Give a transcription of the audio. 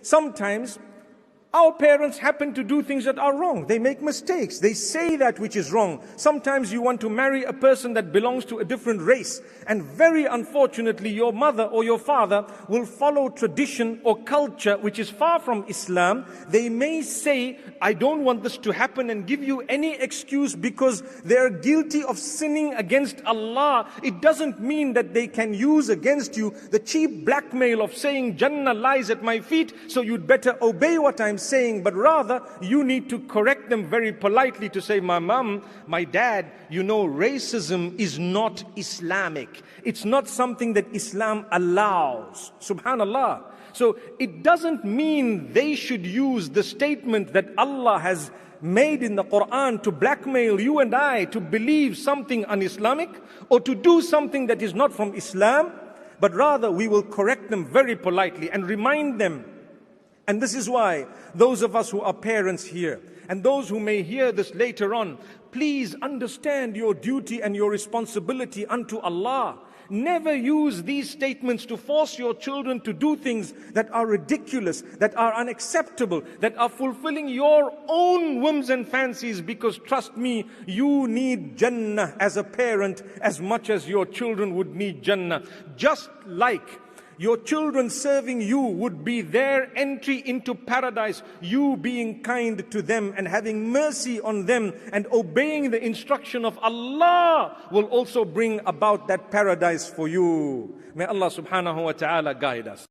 sometimes our parents happen to do things that are wrong. They make mistakes. They say that which is wrong. Sometimes you want to marry a person that belongs to a different race. And very unfortunately, your mother or your father will follow tradition or culture which is far from Islam. They may say, I don't want this to happen, and give you any excuse because they are guilty of sinning against Allah. It doesn't mean that they can use against you the cheap blackmail of saying Jannah lies at my feet, so you'd better obey what I'm saying. But rather, you need to correct them very politely to say, my mom, my dad, you know, racism is not Islamic. It's not something that Islam allows. Subhanallah. So it doesn't mean they should use the statement that Allah has made in the Quran to blackmail you and I to believe something un-Islamic or to do something that is not from Islam, but rather we will correct them very politely and remind them. And this is why those of us who are parents here and those who may hear this later on, please understand your duty and your responsibility unto Allah. Never use these statements to force your children to do things that are ridiculous, that are unacceptable, that are fulfilling your own whims and fancies, because trust me, you need Jannah as a parent as much as your children would need Jannah. Just like your children serving you would be their entry into paradise, you being kind to them and having mercy on them and obeying the instruction of Allah will also bring about that paradise for you. May Allah subhanahu wa ta'ala guide us.